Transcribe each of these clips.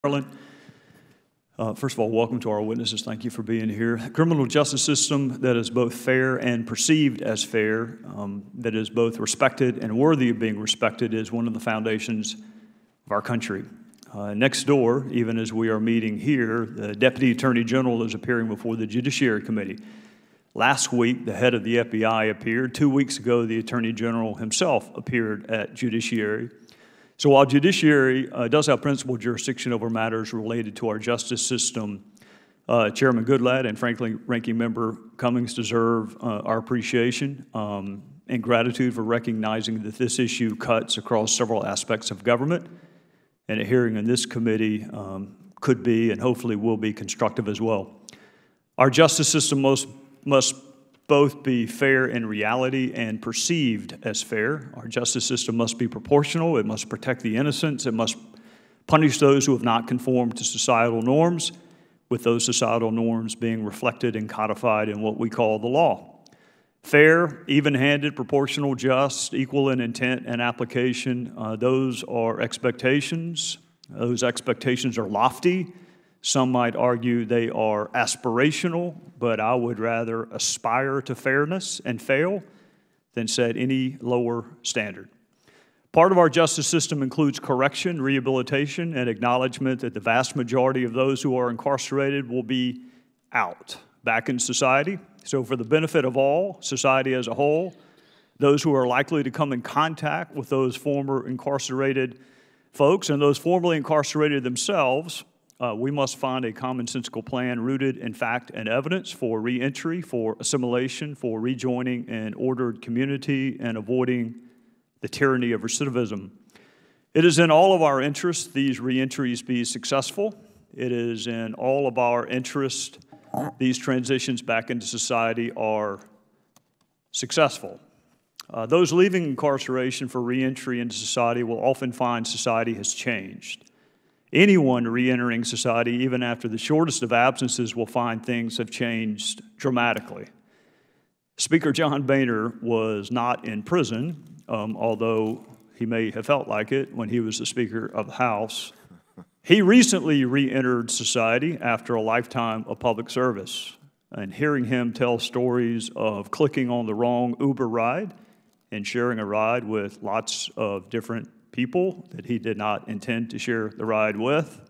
Maryland. First of all, welcome to our witnesses. Thank you for being here. A criminal justice system that is both fair and perceived as fair, that is both respected and worthy of being respected, is one of the foundations of our country. Next door, even as we are meeting here, the Deputy Attorney General is appearing before the Judiciary Committee. Last week, the head of the FBI appeared. 2 weeks ago, the Attorney General himself appeared at Judiciary. So while Judiciary does have principal jurisdiction over matters related to our justice system, Chairman Goodlatte and frankly Ranking Member Cummings deserve our appreciation and gratitude for recognizing that this issue cuts across several aspects of government, and a hearing in this committee could be and hopefully will be constructive as well. Our justice system must both be fair in reality and perceived as fair. Our justice system must be proportional. It must protect the innocents. It must punish those who have not conformed to societal norms, with those societal norms being reflected and codified in what we call the law. Fair, even-handed, proportional, just, equal in intent and application, those are expectations. Those expectations are lofty. Some might argue they are aspirational, but I would rather aspire to fairness and fail than set any lower standard. Part of our justice system includes correction, rehabilitation, and acknowledgement that the vast majority of those who are incarcerated will be out, back in society. So for the benefit of all, society as a whole, those who are likely to come in contact with those former incarcerated folks and those formerly incarcerated themselves, we must find a commonsensical plan rooted in fact and evidence for reentry, for assimilation, for rejoining an ordered community, and avoiding the tyranny of recidivism. It is in all of our interests these reentries be successful. It is in all of our interest these transitions back into society are successful. Those leaving incarceration for reentry into society will often find society has changed. Anyone re-entering society, even after the shortest of absences, will find things have changed dramatically. Speaker John Boehner was not in prison, although he may have felt like it when he was the Speaker of the House. He recently re-entered society after a lifetime of public service, and hearing him tell stories of clicking on the wrong Uber ride and sharing a ride with lots of different people that he did not intend to share the ride with,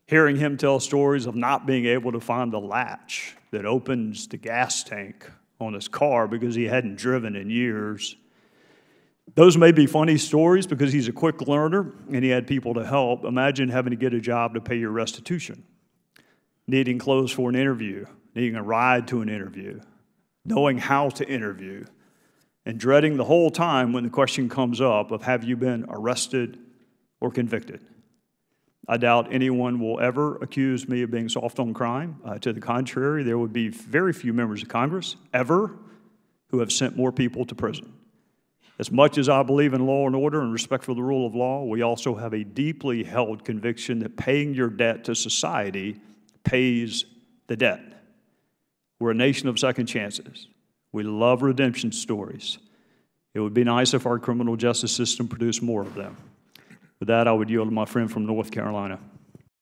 hearing him tell stories of not being able to find the latch that opens the gas tank on his car because he hadn't driven in years. Those may be funny stories because he's a quick learner and he had people to help. Imagine having to get a job to pay your restitution, needing clothes for an interview, needing a ride to an interview, knowing how to interview, and dreading the whole time when the question comes up of have you been arrested or convicted. I doubt anyone will ever accuse me of being soft on crime. To the contrary, there would be very few members of Congress ever who have sent more people to prison. As much as I believe in law and order and respect for the rule of law, we also have a deeply held conviction that paying your debt to society pays the debt. We're a nation of second chances. We love redemption stories. It would be nice if our criminal justice system produced more of them. With that, I would yield to my friend from North Carolina.